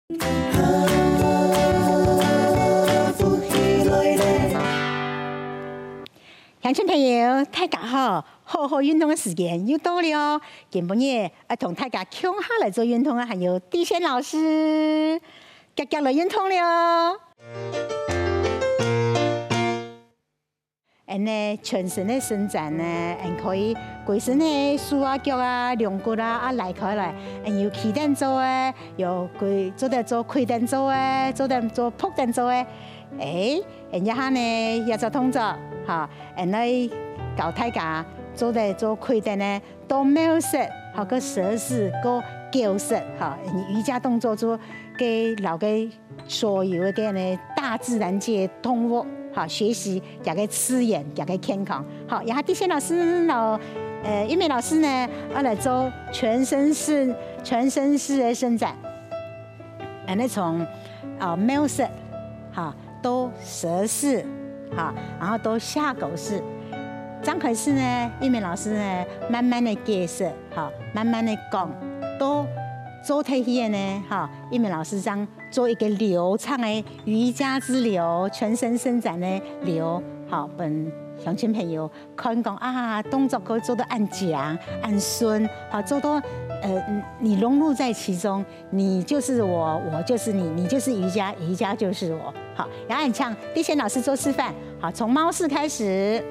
乡亲朋友，大家好，好运动的时间又到了。今日同大家共下来做运动啊，还有地仙老师，脚来运动了。全身的伸展呢，可以规身的手啊、脚啊、两骨啊来开来，有起单做的，有做得做开单做的，做得做扑单做的，一下呢也做动作，哈，来教大家做得做开单呢，都秒式，好个舌势，个脚式，哈，瑜伽动作做给老给所有的呢大自然界动物。好，学习也个吃盐，也个健康。好，然后地仙老师玉美老师呢，来做全身式的伸展，从猫式，好，到蛇式，好，然后到下狗式。张开始呢，玉美老师呢，慢慢的解释，好，慢慢的讲，都做体系呢，哈，玉美老师将做一个流畅的瑜伽之流，全身伸展的流，好，本乡亲朋友看讲啊，动作可以做到按强按顺，好，做到你融入在其中，你就是我，我就是你，你就是瑜伽，瑜伽就是我，好，然后很像地仙老师做示范，好，从猫式开始。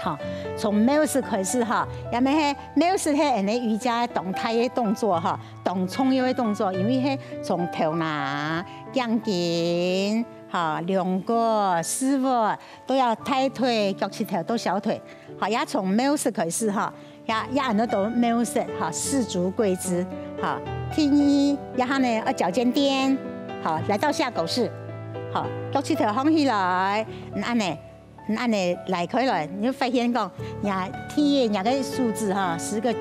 好，从猫式开始哈，因为嘿猫式嘿人的瑜伽动态的动作哈，动创腰的动作，因为嘿从头拿、肩颈、哈两个、四腕都要抬腿、脚趾头都小腿，好，也从猫式开始哈，也按照都猫式哈，四足跪姿，好，然后呢脚尖颠，好，来到下狗式，好，脚趾头放起来，按呢。按你来开来，你就发现讲，天个数字哈，10个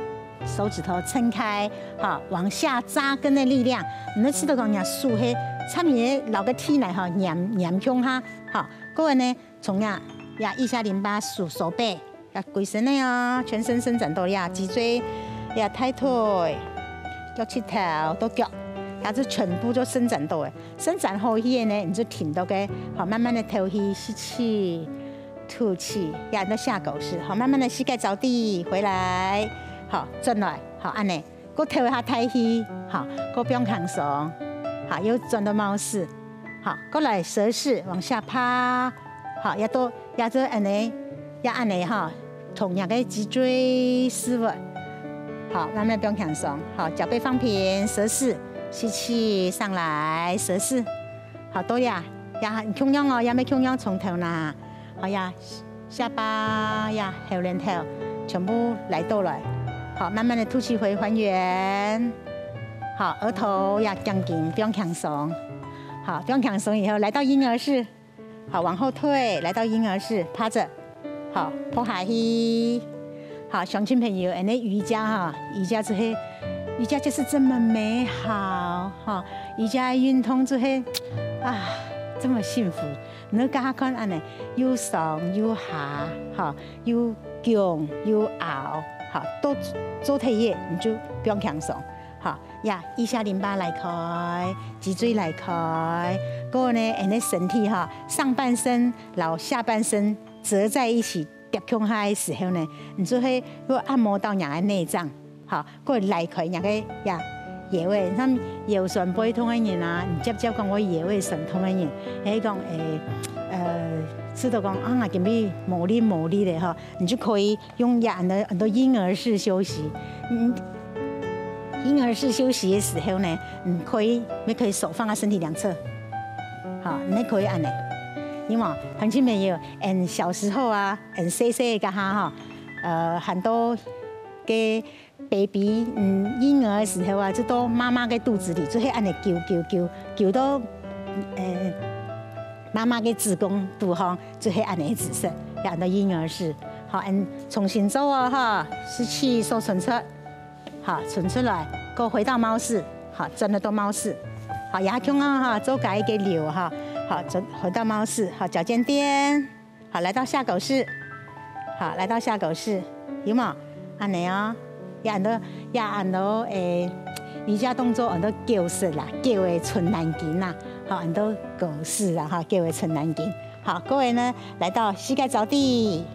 手指头撑开，哈，往下扎根的力量，你知道讲数嘿，差别老个天来哈，仰胸哈，好，各位呢，从腋下淋巴手背，规身的哦，全身伸展到脊椎，抬腿，脚趾头到脚。是全部都伸展到的，伸展后呢，你就挺到个，好，慢慢的吐气，吸气。吐气，压到下狗式，好，慢慢的膝盖着地，回来，好，转来，好，按呢，我推一下太虚，好，我不用放松，好，又转到猫式，好，过来蛇式，往下趴，好，压到按呢哈，从个脊椎四腕，好，慢慢不用放松，好，脚背放平，蛇式，吸气上来，蛇式，好多呀，胸腰哦，也没胸腰从头拿。好呀，下巴呀，后脸头全部来到了，好，慢慢的吐气回还原，好，额头呀，肩颈不用放松，好，不用放松以后来到婴儿式，好，往后退，来到婴儿式，趴着，好，扑下去，好，乡亲朋友，瑜伽哈，瑜伽之后，瑜伽就是这么美好哈，瑜伽运动之后啊，这么幸福。你家看安尼，又上又下，哈，又强又拗，好，都做体液，你就不用放松，好腋下淋巴来开，脊椎来开，个呢，你身体哈，上半身然下半身折在一起，叠胸下的时候呢，你就会如果按摩到人的内脏，好，个来开人个穴位，他们腰酸背痛的人啊，你接讲我穴位酸痛的人，讲知道讲啊，今日磨力的哈，你就可以用很多婴儿式休息。婴儿式休息的时候呢，你可以手放在身体两侧，好，你可以按呢。因为很多朋友，小时候啊，细的个哈很多嘅 baby， 婴儿的时候啊，就到妈妈嘅肚子里，就会按呢揪到妈妈嘅子宫肚腔，就会按呢紫色，按到婴儿式，好，重新做啊哈，吸气收存出，好，存出来，够回到猫式，好，真的到猫式，好，牙胸啊哈，做改一个流哈，好，回到猫式，好，脚尖颠，好，来到下狗式，好，来到下狗式，有冇？按呢哦，也按到瑜伽动作很多叫式啦，叫的纯南筋啦，好，很多狗式啊，哈，叫的纯南筋。好，各位呢，来到膝盖着地，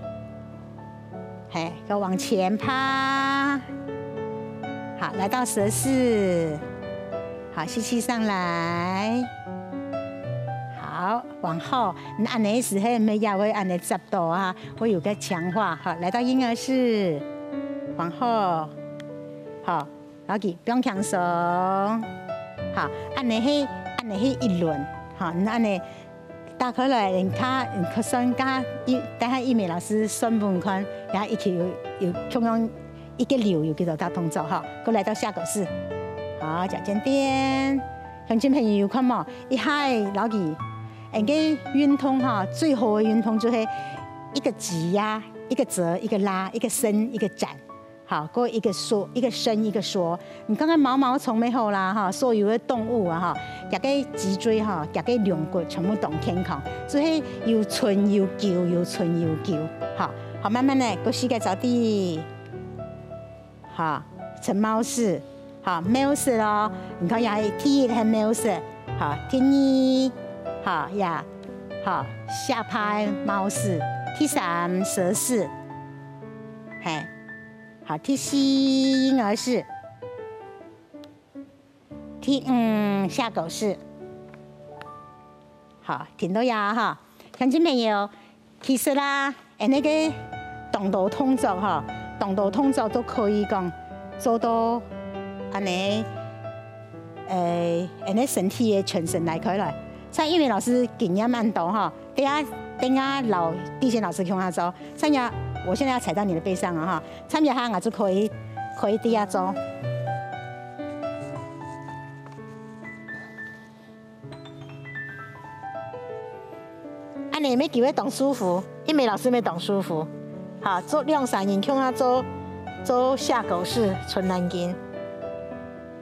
嘿，要往前趴。好，来到蛇式，好，吸气上来。好，往后，你按的时候没压会按的10度啊，会有个强化。好，来到婴儿式，往后，好，老弟不用强松。好，按的一轮，好，你按的打开来，你算加等下一美老师算半看，然后一起有同样一个流有几多大动作哈，过来到下狗式，好，脚尖垫，乡亲朋友有看冇？一下老弟。人嘅运动哈，最好的运动就是一个挤压，一个折，一个拉，一个伸，一个展，好，过一个缩，一个伸，一个缩。你看看毛毛虫没好啦哈，所有的动物啊哈，夹个脊椎哈，夹个两骨全部动天空，所以又伸又叫，又伸又叫，好，好慢慢的，个膝盖着地，好，成猫式，好，猫式咯，你看也第一係貓式，好，第二。好呀，好下拍猫式，第3蛇式，嘿，好第4婴儿式，第5下狗式，好停到呀哈，乡亲朋友，其实啦，那个动作动作哈，动作动作都可以讲做到安尼，安尼身体的全身来开来。像英语老师经验蛮多哈，等下老地线老师向他走，参加我现在要踩到你的背上了哈，参加他就可以底下走。啊，你没机会动舒服，英美老师没动舒服，好做2、3人向他做下狗式纯南筋，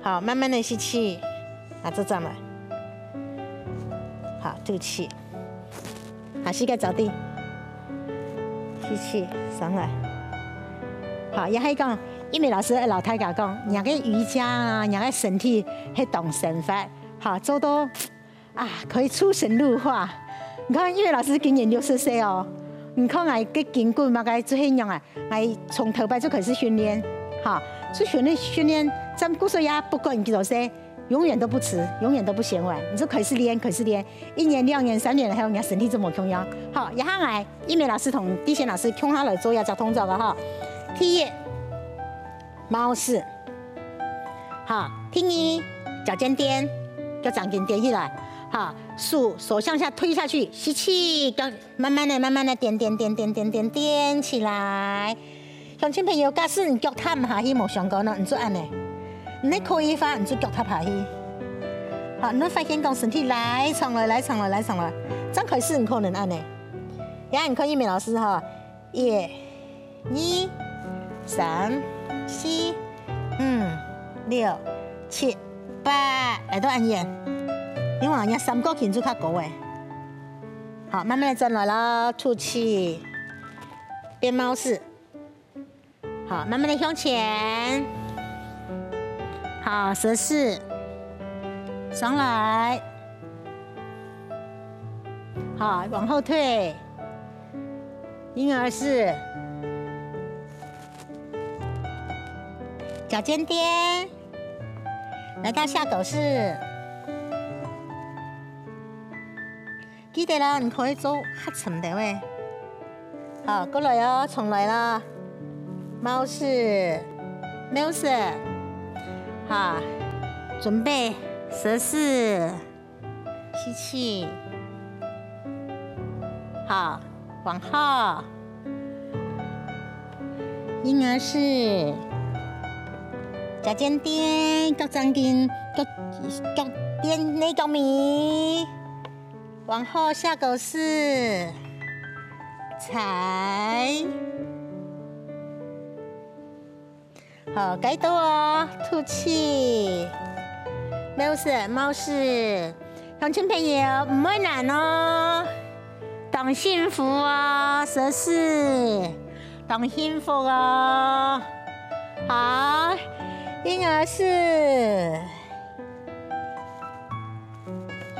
好慢慢的吸气，啊就这样了。好，吐气，好，膝盖着地，吸气上来。好，也可以讲，因为老师老太家讲，人个瑜伽啊，人个身体去动神法，好做到啊，可以出神入化。你看，因为老师今年60岁哦，你看我个筋骨嘛，该做很用啊，我从头摆就开始训练，好，做训练，咱们古时也不管几多岁。永远都不迟，永远都不嫌晚。你就开始练，1年、2年、3年，还有人家身体这么重要。好，一下来，英美老师同地线老师向下来做一下动作个哈。第1，猫式。好，第2，脚尖颠，脚掌根颠起来。好，手向下推下去，吸气，脚慢慢的颠起来。乡亲朋友，假使你脚踏下去冇上高呢，你做安呢？你可以发，你就脚踏下去。好，你发现讲身体来长了，张开始你可能按呢。然后你看英美老师哈，1、2、3、4、5、6、7、8，来到按眼。因为人家3个筋就较高诶。好，慢慢的站来了，吐气，变猫式。好，慢慢的向前。好，蛇式，上来，好，往后退，婴儿式，脚尖颠，来到下狗式，记得啦，你可以做黑沉的喂，好，过来哦，重来啦，猫式，猫式。好，准备蛇式，吸气，好，往后，婴儿式，脚尖颠，脚掌根，脚颠内脚米，往后下狗式，踩。好，该到哦，吐气，猫式，乡亲朋友唔会难哦，当幸福哦，蛇式，当幸福哦，好，婴儿室。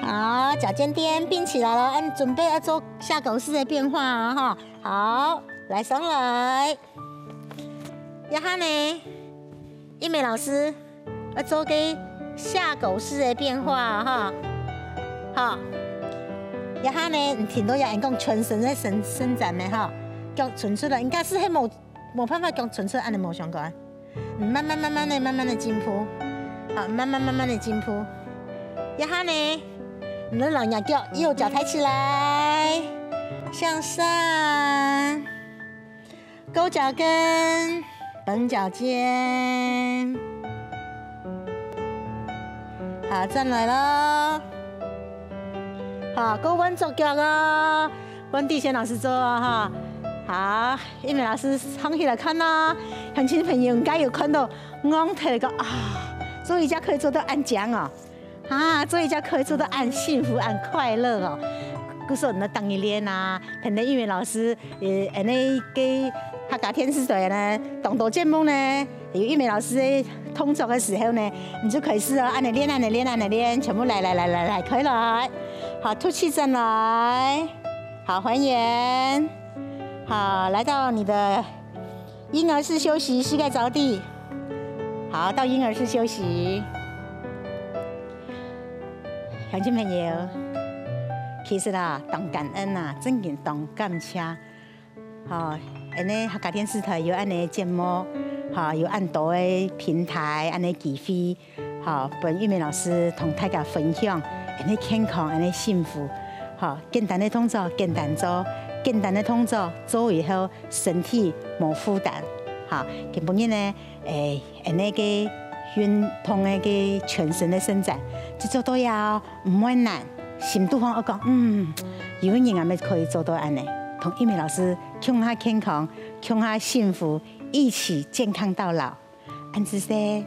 好，脚尖垫并起来了，按准备要做下狗式的变化啊哈。好，来上来。呀哈呢，英美老师要做个下狗式的变化哈。好，呀哈呢，挺多人讲全身的伸展的哈，脚纯出来，应该是迄无办法讲纯出按的无相关。慢慢的进步，好，慢慢的进步。呀哈呢。你的老鸟脚，右脚抬起来，向上，勾脚跟，绷脚尖。好，站来咯。好，勾弯左脚哦，温地贤老师做哦哈。好，一美老师唱起来看啦。乡亲朋友应该有看到，我提个啊，做瑜伽可以做到按奖哦。做瑜伽可以做到按幸福、按快乐哦。就是我们当一练啊，可能英语老师安尼给客家天使队呢，动作节目呢，有英语老师通作的时候呢，你就可以试哦，按你练，全部来，可以来。好，吐气站来，好还原，好来到你的婴儿式休息，膝盖着地。好，到婴儿式休息。乡亲朋友，其实啦，当感恩呐，真正当感谢。好，安尼客家电视台有安尼节目，好有按多的平台，安尼机会，好，本玉梅老师同大家分享，安尼健康，安尼幸福。好，简单的动作，简单做，简单的动作做以后，身体无负担。好，根本呢，安尼个运动的个全身的伸展。这做到呀，唔会难。心度方我讲，有人也咪可以做到安尼。同一美老师，穷下健康，穷下幸福，一起健康到老。安子噻。